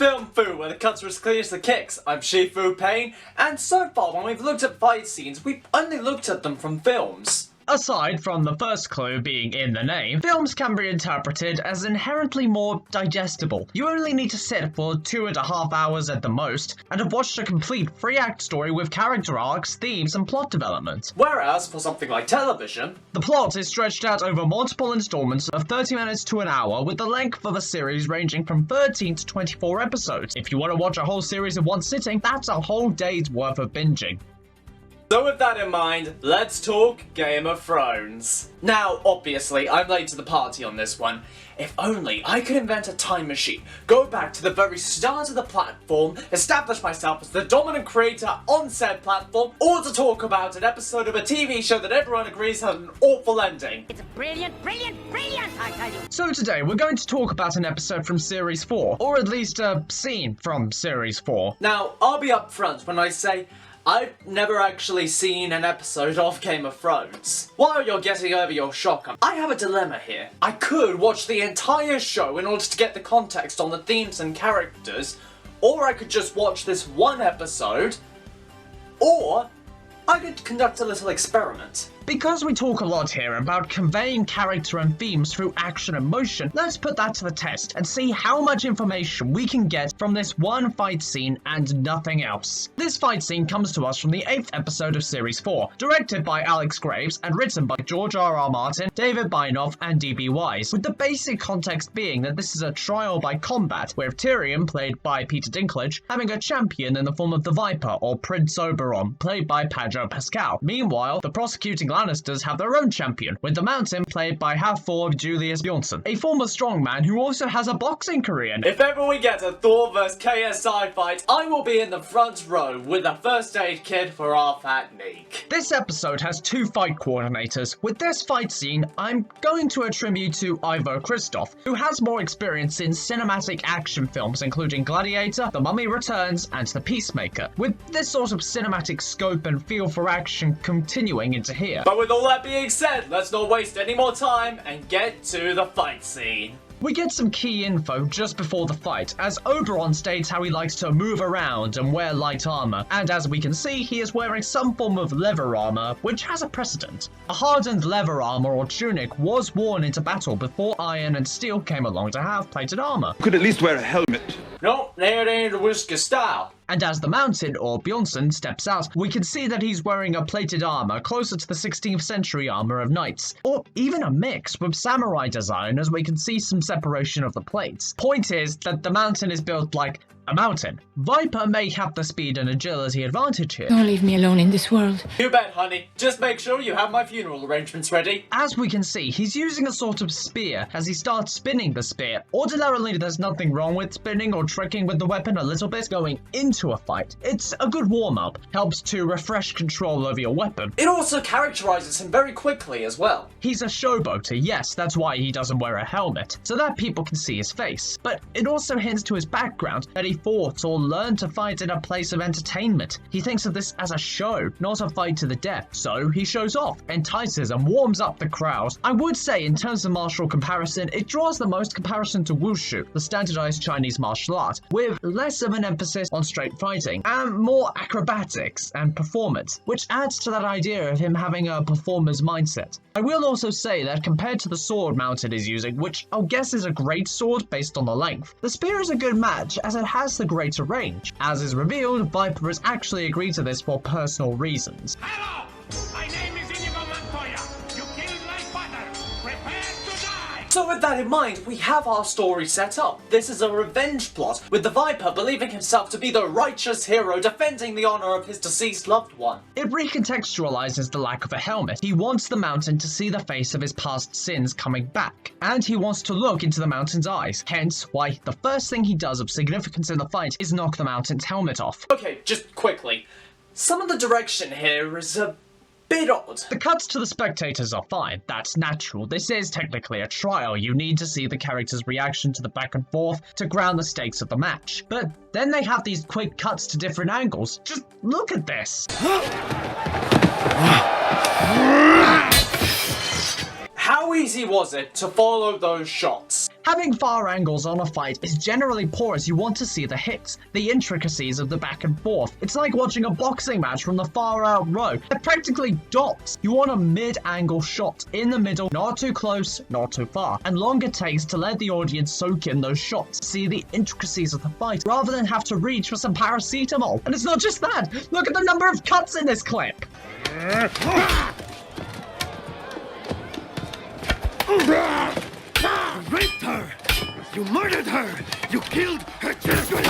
Film Fu, where the cuts are as clear as the kicks. I'm Shifu Pain, and so far when we've looked at fight scenes, we've only looked at them from films. Aside from the first clue being in the name, films can be interpreted as inherently more digestible. You only need to sit for 2.5 hours at the most, and have watched a complete 3-act story with character arcs, themes, and plot development. Whereas, for something like television, the plot is stretched out over multiple installments of 30 minutes to an hour, with the length of a series ranging from 13 to 24 episodes. If you want to watch a whole series in one sitting, that's a whole day's worth of binging. So with that in mind, let's talk Game of Thrones. Now, obviously, I'm late to the party on this one. If only I could invent a time machine, go back to the very start of the platform, establish myself as the dominant creator on said platform, or to talk about an episode of a TV show that everyone agrees had an awful ending. It's brilliant, brilliant, brilliant, I tell you. So today, we're going to talk about an episode from Series 4, or at least a scene from Series 4. Now, I'll be upfront when I say I've never actually seen an episode of Game of Thrones. While you're getting over your shock, I have a dilemma here. I could watch the entire show in order to get the context on the themes and characters, or I could just watch this one episode, or I could conduct a little experiment. Because we talk a lot here about conveying character and themes through action and motion, let's put that to the test and see how much information we can get from this one fight scene and nothing else. This fight scene comes to us from the 8th episode of Series 4, directed by Alex Graves and written by George R.R. Martin, David Benioff, and D.B. Weiss, with the basic context being that this is a trial by combat, with Tyrion, played by Peter Dinklage, having a champion in the form of the Viper, or Prince Oberyn, played by Pedro Pascal. Meanwhile, the prosecuting Lannisters have their own champion, with the Mountain played by Hafthor Julius Bjornsson, a former strongman who also has a boxing career. If ever we get a Thor vs KSI fight, I will be in the front row with a first aid kit for our fat Neek. This episode has 2 fight coordinators. With this fight scene, I'm going to attribute to Ivo Christoph, who has more experience in cinematic action films including Gladiator, The Mummy Returns, and The Peacemaker, with this sort of cinematic scope and feel for action continuing into here. But with all that being said, let's not waste any more time and get to the fight scene. We get some key info just before the fight, as Oberyn states how he likes to move around and wear light armor, and as we can see, he is wearing some form of leather armor, which has a precedent. A hardened leather armor or tunic was worn into battle before iron and steel came along to have plated armor. Could at least wear a helmet. No, that ain't a whisker style. And as the Mountain, or Bjornsson, steps out, we can see that he's wearing a plated armor closer to the 16th century armor of knights, or even a mix with samurai design, as we can see some separation of the plates. Point is that the Mountain is built like a mountain. Viper may have the speed and agility advantage here. Don't leave me alone in this world. You bet, honey. Just make sure you have my funeral arrangements ready. As we can see, he's using a sort of spear as he starts spinning the spear. Ordinarily, there's nothing wrong with spinning or tricking with the weapon a little bit going into a fight. It's a good warm-up, helps to refresh control over your weapon. It also characterizes him very quickly as well. He's a showboater, yes, that's why he doesn't wear a helmet, so that people can see his face. But it also hints to his background, that he fought or learned to fight in a place of entertainment. He thinks of this as a show, not a fight to the death, so he shows off, entices and warms up the crowd. I would say, in terms of martial comparison, it draws the most comparison to Wushu, the standardized Chinese martial art, with less of an emphasis on straight fighting, and more acrobatics and performance, which adds to that idea of him having a performer's mindset. I will also say that compared to the sword Mountain is using, which I'll guess is a great sword based on the length, the spear is a good match as it has the greater range. As is revealed, Viper has actually agreed to this for personal reasons. Hello! My name is Inigo Montoya. You killed my father. Prepare to die! So with that in mind, we have our story set up. This is a revenge plot, with the Viper believing himself to be the righteous hero defending the honor of his deceased loved one. It recontextualizes the lack of a helmet. He wants the Mountain to see the face of his past sins coming back, and he wants to look into the Mountain's eyes, hence why the first thing he does of significance in the fight is knock the Mountain's helmet off. Okay, just quickly. Some of the direction here is a bit odd. The cuts to the spectators are fine, that's natural. This is technically a trial, you need to see the character's reaction to the back and forth to ground the stakes of the match. But then they have these quick cuts to different angles. Just look at this. How easy was it to follow those shots? Having far angles on a fight is generally poor as you want to see the hits, the intricacies of the back and forth. It's like watching a boxing match from the far out row. They're practically dots. You want a mid-angle shot in the middle, not too close, not too far, and longer takes to let the audience soak in those shots, see the intricacies of the fight, rather than have to reach for some paracetamol. And it's not just that. Look at the number of cuts in this clip. You raped her! You murdered her! You killed her children!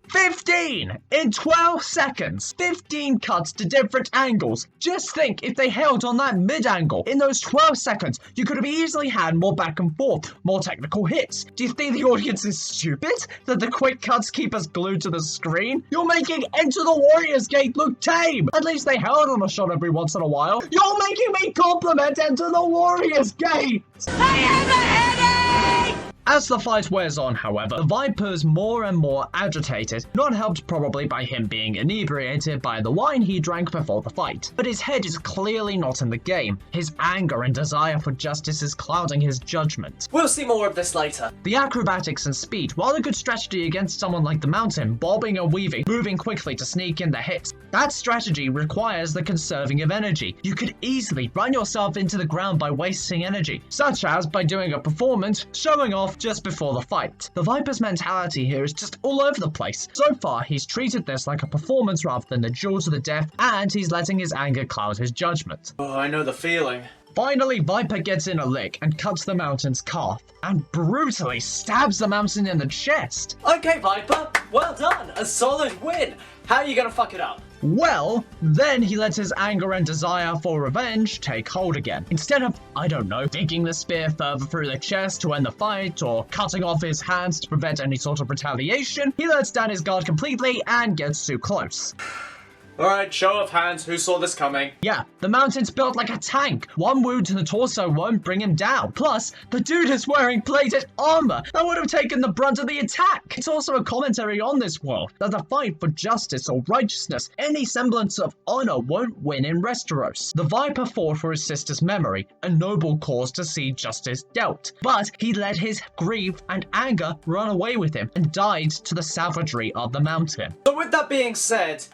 15 in 12 seconds. 15 cuts to different angles. Just think if they held on that mid-angle in those 12 seconds, you could have easily had more back and forth, more technical hits. Do you think the audience is stupid? That the quick cuts keep us glued to the screen? You're making Enter the Warrior's Gate look tame. At least they held on a shot every once in a while. You're making me compliment Enter the Warrior's Gate. I have a headache! As the fight wears on, however, the Viper's more and more agitated, not helped probably by him being inebriated by the wine he drank before the fight. But his head is clearly not in the game. His anger and desire for justice is clouding his judgment. We'll see more of this later. The acrobatics and speed, while a good strategy against someone like the Mountain, bobbing and weaving, moving quickly to sneak in the hits, that strategy requires the conserving of energy. You could easily run yourself into the ground by wasting energy, such as by doing a performance, showing off just before the fight. The Viper's mentality here is just all over the place. So far, he's treated this like a performance rather than a duel to the death, and he's letting his anger cloud his judgment. Oh, I know the feeling. Finally, Viper gets in a lick and cuts the Mountain's calf, and brutally stabs the Mountain in the chest. Okay, Viper, well done. A solid win. How are you gonna fuck it up? Well, then he lets his anger and desire for revenge take hold again. Instead of, I don't know, digging the spear further through the chest to end the fight, or cutting off his hands to prevent any sort of retaliation, he lets down his guard completely and gets too close. Alright, show of hands, who saw this coming? Yeah, the Mountain's built like a tank. One wound to the torso won't bring him down. Plus, the dude is wearing plated armor that would have taken the brunt of the attack. It's also a commentary on this world, that the fight for justice or righteousness, any semblance of honor won't win in Westeros. The Viper fought for his sister's memory, a noble cause to see justice dealt. But he let his grief and anger run away with him and died to the savagery of the Mountain. So with that being said,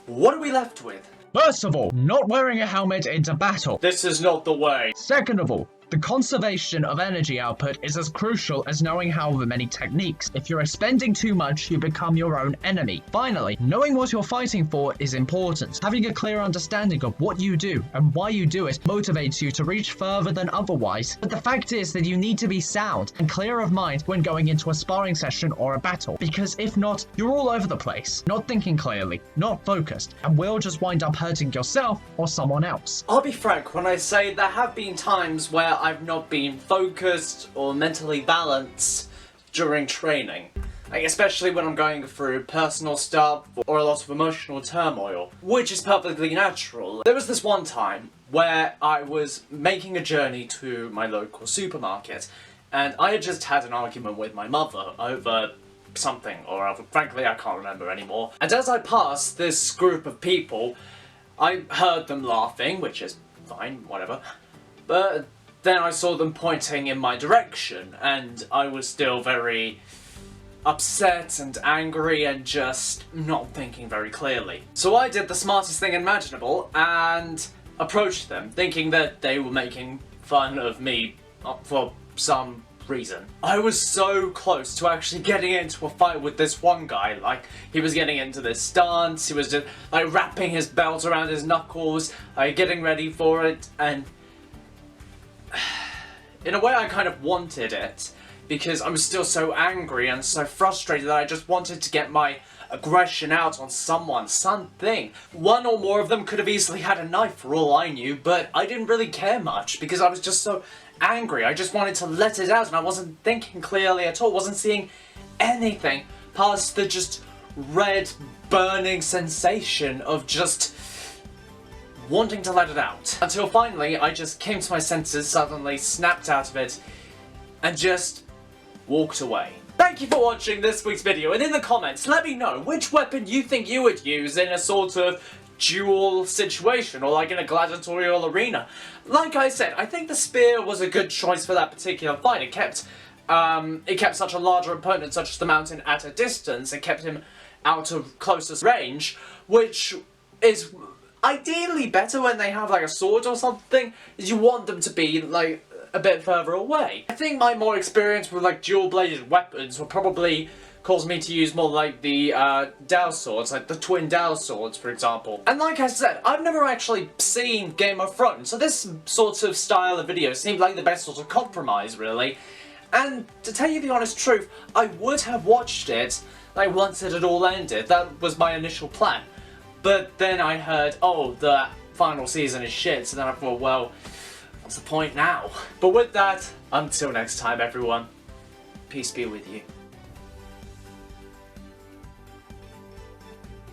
what are we left with? First of all, not wearing a helmet into battle. This is not the way. Second of all, the conservation of energy output is as crucial as knowing however many techniques. If you're expending too much, you become your own enemy. Finally, knowing what you're fighting for is important. Having a clear understanding of what you do and why you do it motivates you to reach further than otherwise. But the fact is that you need to be sound and clear of mind when going into a sparring session or a battle, because if not, you're all over the place, not thinking clearly, not focused, and will just wind up hurting yourself or someone else. I'll be frank when I say there have been times where I've not been focused or mentally balanced during training. Like, especially when I'm going through personal stuff or a lot of emotional turmoil, which is perfectly natural. There was this one time where I was making a journey to my local supermarket, and I had just had an argument with my mother over something or other. Frankly, I can't remember anymore. And as I passed this group of people, I heard them laughing, which is fine, whatever. But then I saw them pointing in my direction, and I was still very upset and angry and just not thinking very clearly. So I did the smartest thing imaginable and approached them, thinking that they were making fun of me for some reason. I was so close to actually getting into a fight with this one guy. Like, he was getting into this stance, he was just like wrapping his belt around his knuckles, getting ready for it, and in a way I kind of wanted it, because I was still so angry and so frustrated that I just wanted to get my aggression out on someone, something. One or more of them could have easily had a knife for all I knew, but I didn't really care much because I was just so angry. I just wanted to let it out and I wasn't thinking clearly at all, wasn't seeing anything past the just red burning sensation of just wanting to let it out. Until finally I just came to my senses, suddenly snapped out of it, and just walked away. Thank you for watching this week's video, and in the comments let me know which weapon you think you would use in a sort of duel situation or like in a gladiatorial arena. Like I said, I think the spear was a good choice for that particular fight. It kept such a larger opponent such as the Mountain at a distance. It kept him out of closest range, which is ideally better when they have like a sword or something, is you want them to be like a bit further away. I think my more experience with like dual-bladed weapons will probably cause me to use more like the Dao swords, like the twin Dao swords for example. And like I said, I've never actually seen Game of Thrones, so this sort of style of video seemed like the best sort of compromise really. And to tell you the honest truth, I would have watched it like once it had all ended. That was my initial plan. But then I heard, oh, the final season is shit, so then I thought, well, what's the point now? But with that, until next time everyone, peace be with you.